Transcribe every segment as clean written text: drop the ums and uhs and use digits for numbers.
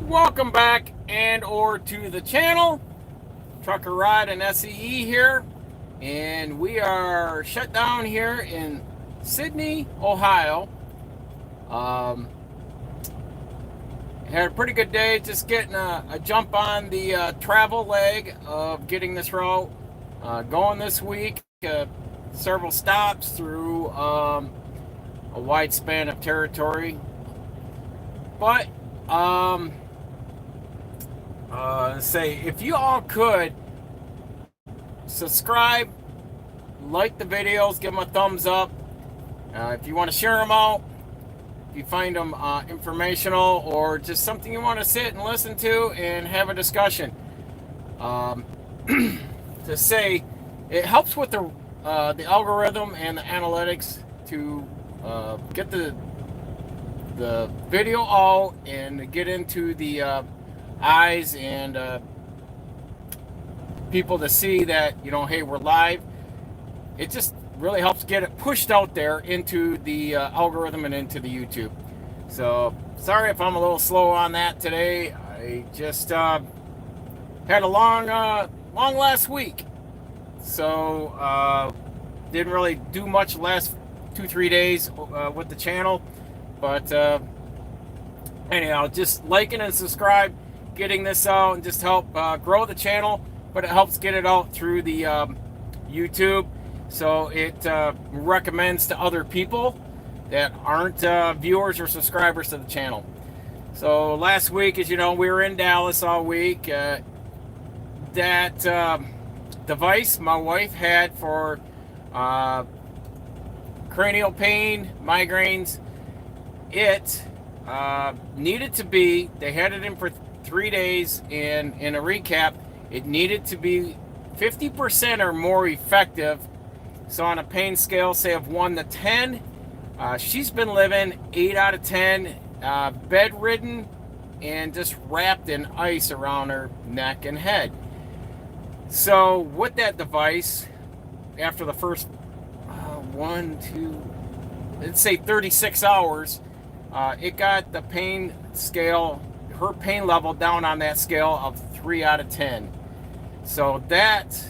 Welcome back and or to the channel. Trucker Rod and S.E.E here, and we are shut down here in Sydney, Ohio. Um, Had a pretty good day, just getting a jump on the travel leg of getting this route going this week. Several stops through a wide span of territory, but say if you all could subscribe, like the videos, give them a thumbs up. If you want to share them out, if you find them informational or just something you want to sit and listen to and have a discussion. um, to say it helps with the algorithm and the analytics to get the video out and get into the eyes and people to see that, hey, we're live. It just really helps get it pushed out there into the algorithm and into the YouTube. So sorry if I'm a little slow on that today. I just had a long last week, so didn't really do much last 2-3 days with the channel. But anyhow, just liking and subscribe, getting this out, and just help grow the channel. But it helps get it out through the YouTube, so it recommends to other people that aren't viewers or subscribers to the channel. So last week, as you know, we were in Dallas all week. That device my wife had for cranial pain, migraines, it needed to be, they had it in for 3 days, and in a recap, it needed to be 50% or more effective. So on a pain scale, say of 1 to 10, she's been living 8 out of 10, bedridden and just wrapped in ice around her neck and head. So with that device, after the first let's say 36 hours, it got the pain scale, her pain level down on that scale of 3 out of 10. So that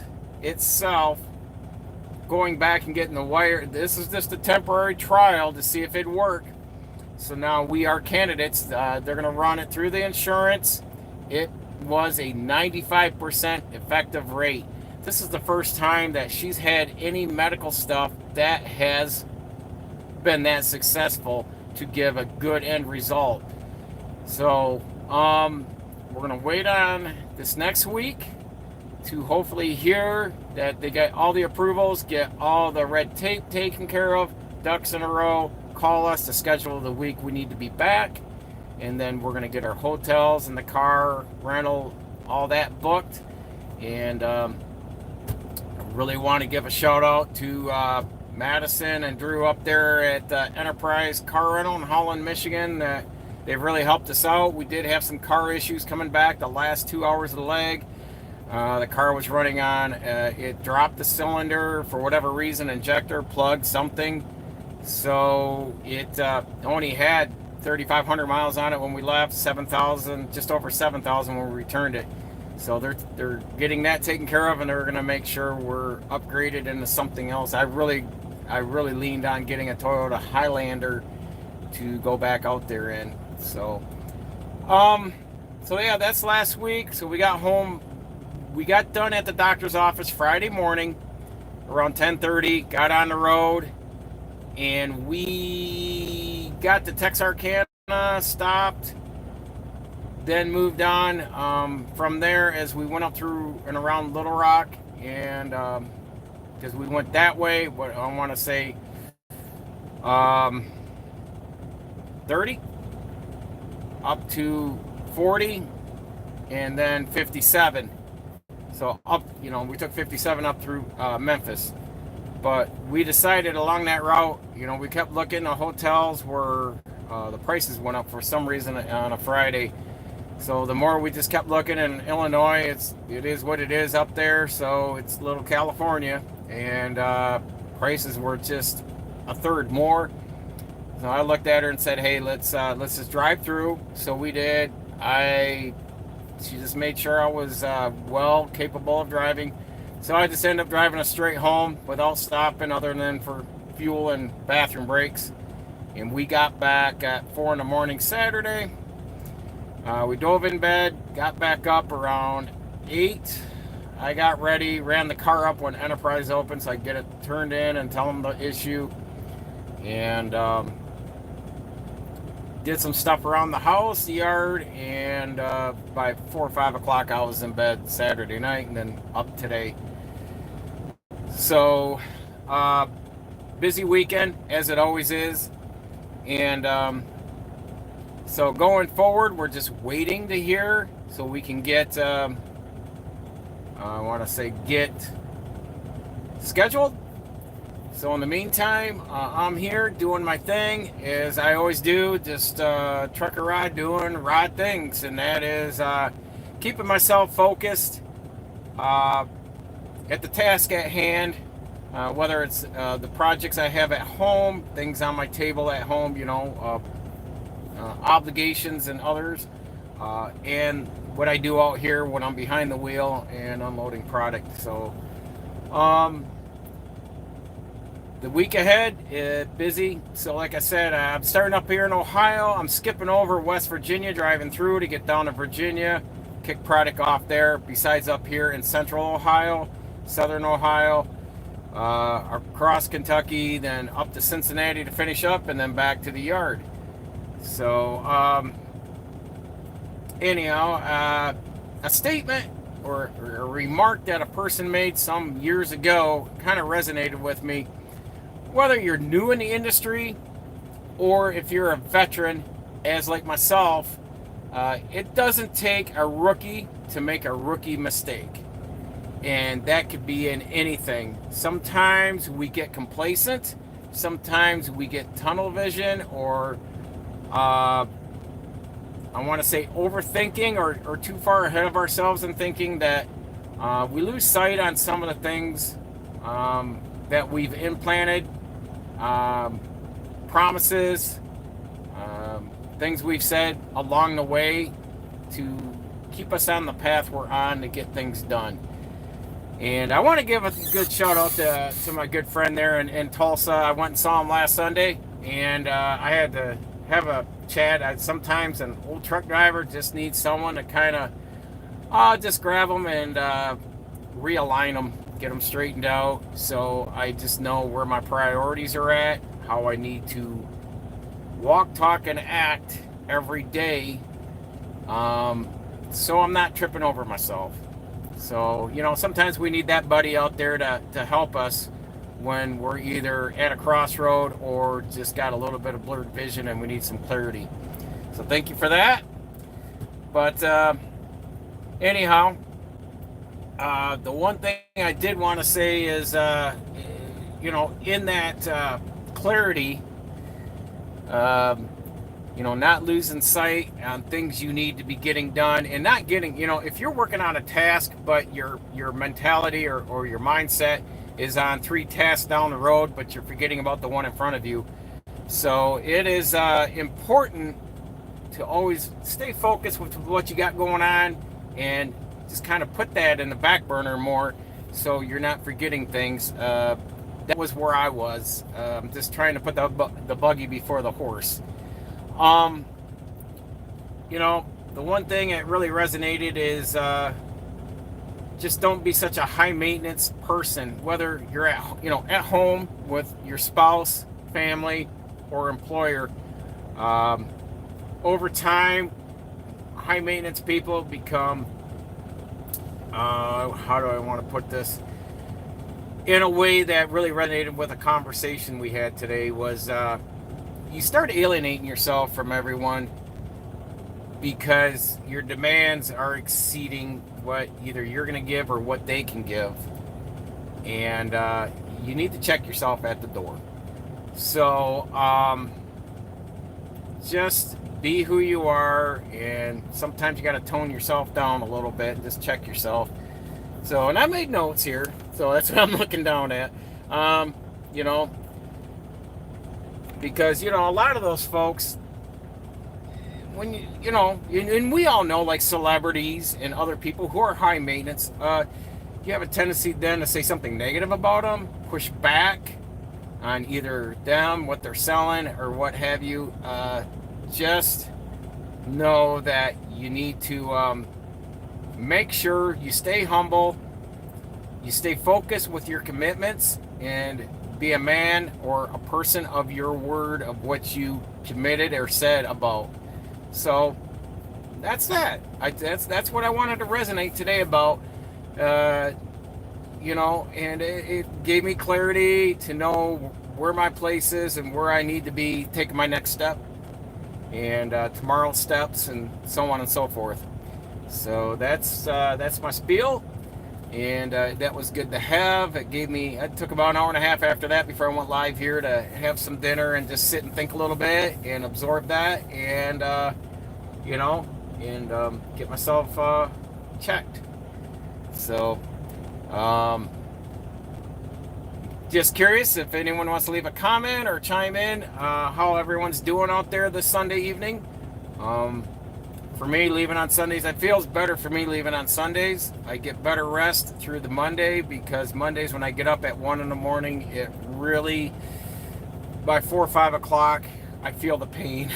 itself, going back and getting the wire, this is just a temporary trial to see if it worked. So now we are candidates. They're going to run it through the insurance. It was a 95% effective rate. This is the first time that she's had any medical stuff that has been that successful to give a good end result. So we're going to wait on this next week to hopefully hear that they get all the approvals, get all the red tape taken care of, ducks in a row, call us to schedule the week we need to be back, and then we're going to get our hotels and the car rental, all that booked. And I really want to give a shout out to Madison and Drew up there at Enterprise Car Rental in Holland, Michigan. They've really helped us out. We did have some car issues coming back the last 2 hours of the leg. The car was running on, it dropped the cylinder for whatever reason, injector, plug, something. So it only had 3,500 miles on it when we left, 7,000, just over 7,000 when we returned it. So they're getting that taken care of, and they're going to make sure we're upgraded into something else. I really leaned on getting a Toyota Highlander to go back out there in. So yeah, that's last week. So we got home. We got done at the doctor's office Friday morning around 10:30, got on the road, and we got to Texarkana, stopped, then moved on from there as we went up through and around Little Rock, and because we went that way, what I want to say 30 up to 40 and then 57. So up, we took 57 up through Memphis. But we decided along that route, we kept looking. The hotels were, the prices went up for some reason on a Friday. So the more we just kept looking in Illinois, it is what it is up there. So it's little California, and prices were just a third more. So I looked at her and said, hey, let's just drive through. So we did. she just made sure I was well capable of driving. So I just ended up driving us straight home without stopping, other than for fuel and bathroom breaks. And we got back at 4 in the morning Saturday. We dove in bed, got back up around 8. I got ready, ran the car up when Enterprise opened so I could get it turned in and tell them the issue. And did some stuff around the house, the yard, and by 4 or 5 o'clock I was in bed Saturday night and then up today. So, busy weekend, as it always is. And so going forward, we're just waiting to hear so we can get, I want to say, get scheduled. So in the meantime, I'm here doing my thing, as I always do, just trucker ride, doing rod things, and that is keeping myself focused at the task at hand, whether it's the projects I have at home, things on my table at home, obligations and others, and what I do out here when I'm behind the wheel and unloading product. So the week ahead is busy. So like I said, I'm starting up here in Ohio. I'm skipping over West Virginia, driving through to get down to Virginia, kick product off there, besides up here in central Ohio, southern Ohio, across Kentucky, then up to Cincinnati to finish up, and then back to the yard. So anyhow, a statement or a remark that a person made some years ago kind of resonated with me. Whether you're new in the industry or if you're a veteran, as like myself, it doesn't take a rookie to make a rookie mistake. And that could be in anything. Sometimes we get complacent. Sometimes we get tunnel vision, or I want to say overthinking, or too far ahead of ourselves in thinking that we lose sight on some of the things that we've implanted, promises, things we've said along the way to keep us on the path we're on to get things done. And I want to give a good shout out to my good friend there in Tulsa. I went and saw him last Sunday, and I had to have a chat. Sometimes an old truck driver just needs someone to kind of just grab them and realign them, get them straightened out, so I just know where my priorities are at, how I need to walk, talk, and act every day, so I'm not tripping over myself. So, sometimes we need that buddy out there to help us when we're either at a crossroad or just got a little bit of blurred vision and we need some clarity. So thank you for that. But anyhow, the one thing I did want to say is, in that clarity, not losing sight on things you need to be getting done, and not getting, if you're working on a task, but your mentality or your mindset is on 3 tasks down the road, but you're forgetting about the one in front of you. So it is important to always stay focused with what you got going on, and just kind of put that in the back burner more, so you're not forgetting things. That was where I was, just trying to put the buggy before the horse. The one thing that really resonated is just don't be such a high maintenance person, whether you're at home with your spouse, family, or employer. Over time, high maintenance people become, how do I want to put this in a way that really resonated with a conversation we had today, was you start alienating yourself from everyone because your demands are exceeding what either you're going to give or what they can give. And you need to check yourself at the door. So just be who you are, and sometimes you got to tone yourself down a little bit and just check yourself. So, and I made notes here, so that's what I'm looking down at. Because a lot of those folks, when you know, and we all know, like celebrities and other people who are high maintenance, you have a tendency then to say something negative about them, push back on either them, what they're selling, or what have you. Just know that you need to make sure you stay humble, you stay focused with your commitments, and be a man or a person of your word of what you committed or said about. So that's that. That's what I wanted to resonate today about. You know, and it gave me clarity to know where my place is and where I need to be taking my next step, and tomorrow's steps, and so on and so forth. So that's my spiel, and that was good to have. It took about an hour and a half after that before I went live here to have some dinner and just sit and think a little bit and absorb that, and you know, and get myself checked. So just curious if anyone wants to leave a comment or chime in how everyone's doing out there this Sunday evening. For me, leaving on Sundays, it feels better for me leaving on Sundays. I get better rest through the Monday, because Mondays when I get up at 1 in the morning, it really, by 4 or 5 o'clock, I feel the pain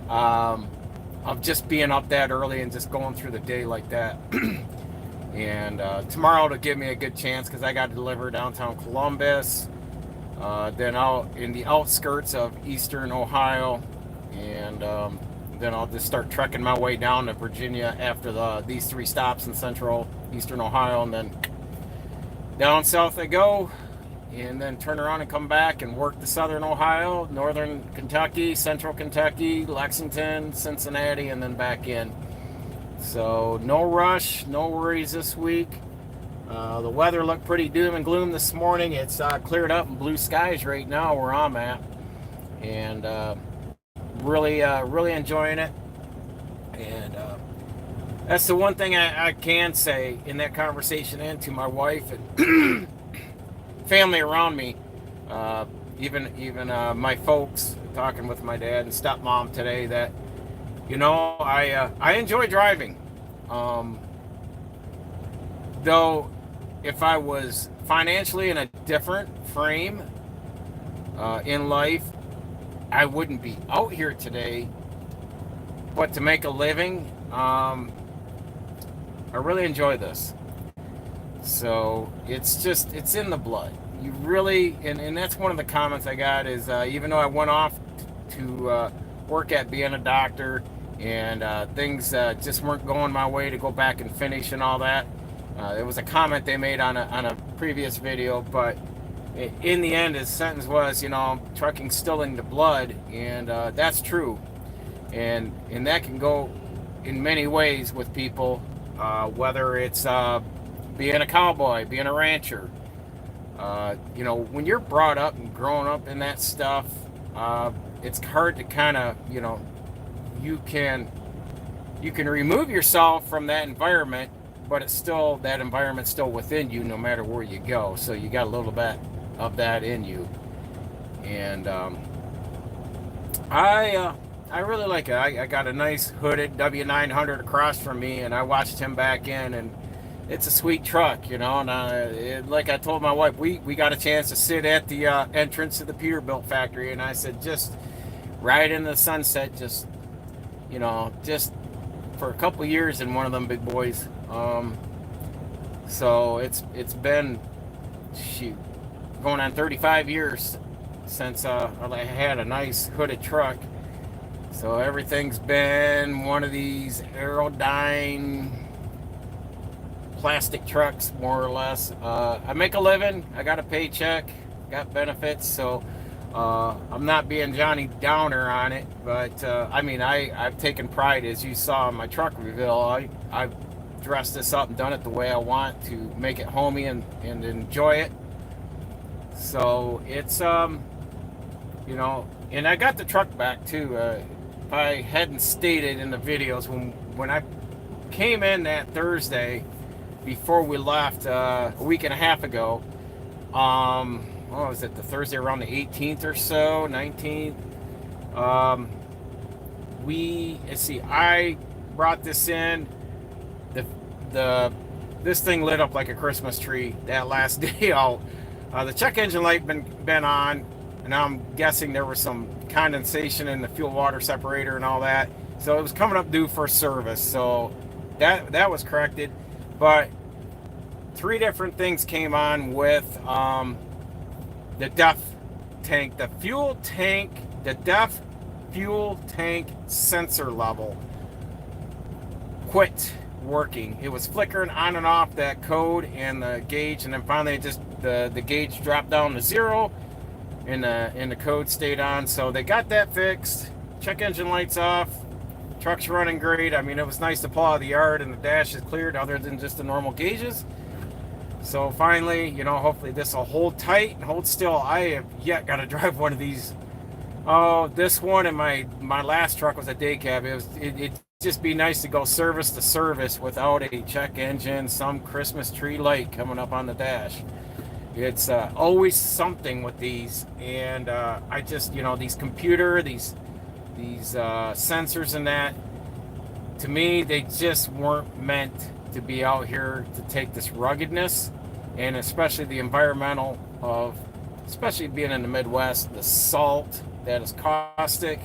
of just being up that early and just going through the day like that. And tomorrow to give me a good chance, because I got to deliver downtown Columbus, then out in the outskirts of eastern Ohio, and then I'll just start trekking my way down to Virginia after these 3 stops in central eastern Ohio, and then down south I go, and then turn around and come back and work the southern Ohio, northern Kentucky, central Kentucky, Lexington, Cincinnati, and then back in. So no rush, no worries this week. The weather looked pretty doom and gloom this morning. It's cleared up and blue skies right now where I'm at, and really enjoying it. And that's the one thing I can say in that conversation, and to my wife and family around me, even my folks, talking with my dad and stepmom today, that you know, I enjoy driving. Though if I was financially in a different frame in life, I wouldn't be out here today. But to make a living, I really enjoy this. So it's in the blood. You really, and that's one of the comments I got is, even though I went off to work at being a doctor, and things just weren't going my way to go back and finish and all that. It was a comment they made on a previous video, but in the end, his sentence was, you know, trucking's still in the blood, and that's true. And that can go in many ways with people, whether it's being a cowboy, being a rancher. You know, when you're brought up and growing up in that stuff, it's hard to kind of, you know, you can remove yourself from that environment, but it's still, that environment's still within you no matter where you go. So you got a little bit of that in you, and I really like it. I got a nice hooded W900 across from me, and I watched him back in, and it's a sweet truck, you know. And like I told my wife, we got a chance to sit at the entrance to the Peterbilt factory, and I said, just ride into the sunset, just, you know, just for a couple years in one of them big boys. So it's been, shoot, going on 35 years since I had a nice hooded truck. So everything's been one of these Aerodyne plastic trucks, more or less. I make a living, I got a paycheck, got benefits, so I'm not being Johnny Downer on it, but I mean, I've taken pride, as you saw in my truck reveal. I've dressed this up and done it the way I want to make it homey and enjoy it. So it's you know, and I got the truck back too. If I hadn't stated in the videos, when I came in that Thursday before we left a week and a half ago, what was it, the Thursday around the 18th or so, 19th, let's see, I brought this in. The the This thing lit up like a Christmas tree that last day out. The check engine light been on, and I'm guessing there was some condensation in the fuel water separator and all that. So it was coming up due for service. So that was corrected, but three different things came on with the DEF tank, the DEF fuel tank sensor level quit working. It was flickering on and off that code and the gauge, and then finally just the gauge dropped down to 0 and the code stayed on. So they got that fixed. Check engine lights off. Truck's running great. I mean, it was nice to pull out of the yard and the dash is cleared other than just the normal gauges. So finally, hopefully this will hold tight and hold still. I have yet got to drive one of these. Oh, this one and my last truck was a day cab. It'd just be nice to go service to service without a check engine, some Christmas tree light coming up on the dash. It's always something with these, and I just, these sensors and that, to me, they just weren't meant to be out here to take this ruggedness, and especially the environmental of, especially being in the Midwest, the salt that is caustic,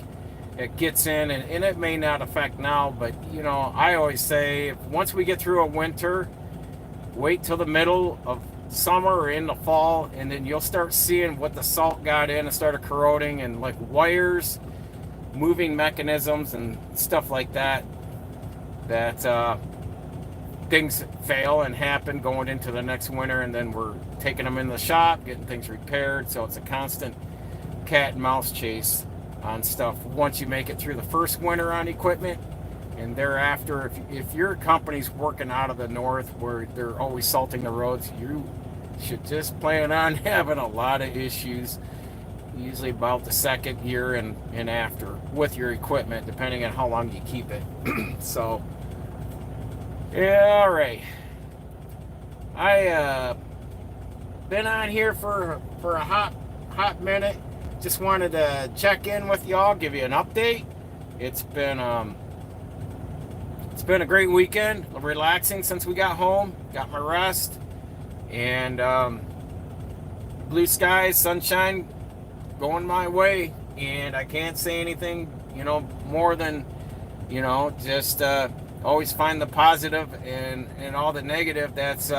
it gets in, and it may not affect now, but I always say, once we get through a winter, wait till the middle of summer or in the fall, and then you'll start seeing what the salt got in and started corroding, and like wires, moving mechanisms and stuff like that things fail and happen going into the next winter, and then we're taking them in the shop, getting things repaired. So it's a constant cat and mouse chase on stuff once you make it through the first winter on equipment. And thereafter, if your company's working out of the north where they're always salting the roads, you should just plan on having a lot of issues, usually about the second year and after, with your equipment, depending on how long you keep it. So, yeah, all right. I been on here for a hot minute. Just wanted to check in with y'all, give you an update. It's been a great weekend, relaxing since we got home, got my rest, and blue skies, sunshine going my way, and I can't say anything, more than, just always find the positive and all the negative that's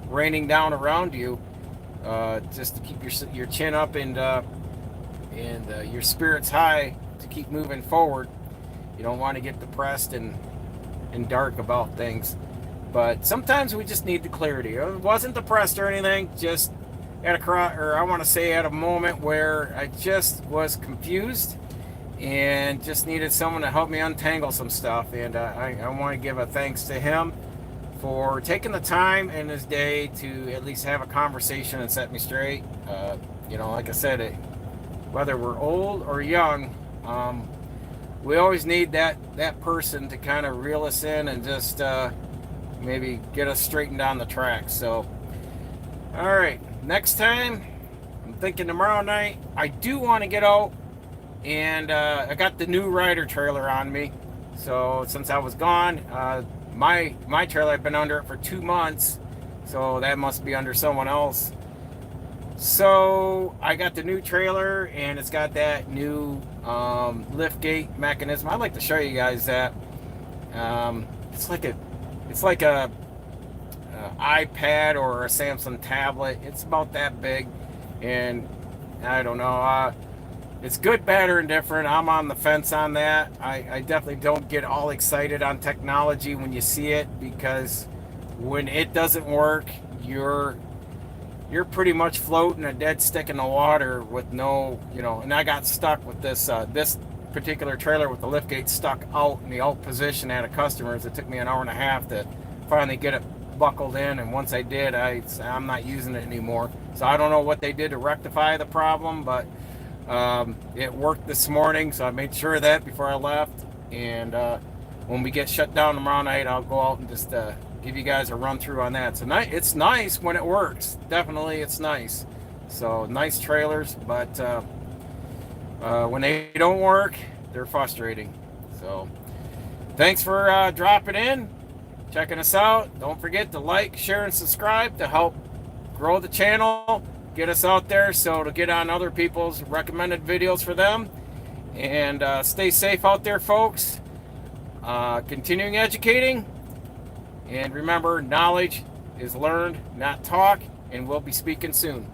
raining down around you, just to keep your chin up and your spirits high to keep moving forward. You don't want to get depressed and dark about things, but sometimes we just need the clarity. I wasn't depressed or anything, just at a moment where I just was confused and just needed someone to help me untangle some stuff. And I want to give a thanks to him for taking the time in his day to at least have a conversation and set me straight. Like I said, whether we're old or young, we always need that person to kind of reel us in and just maybe get us straightened on the track. So, all right, next time, I'm thinking tomorrow night, I do want to get out, and I got the new rider trailer on me. So since I was gone, my trailer, I've been under it for 2 months, so that must be under someone else. So I got the new trailer, and it's got that new lift gate mechanism. I'd like to show you guys that. It's like a iPad or a Samsung tablet. It's about that big, and I don't know. It's good, bad, or indifferent. I'm on the fence on that. I definitely don't get all excited on technology when you see it, because when it doesn't work, you're pretty much floating a dead stick in the water with no, and I got stuck with this particular trailer with the liftgate stuck out in the out position at a customer's. It took me an hour and a half to finally get it buckled in, and once I did, I'm not using it anymore. So I don't know what they did to rectify the problem, but it worked this morning, so I made sure of that before I left. And when we get shut down tomorrow night, I'll go out and just give you guys a run through on that. So it's nice when it works. Definitely, it's nice. So nice trailers, but when they don't work, they're frustrating. So thanks for dropping in, checking us out. Don't forget to like, share, and subscribe to help grow the channel, get us out there so to get on other people's recommended videos for them. And stay safe out there, folks. Continuing educating. And remember, knowledge is learned, not talk, and we'll be speaking soon.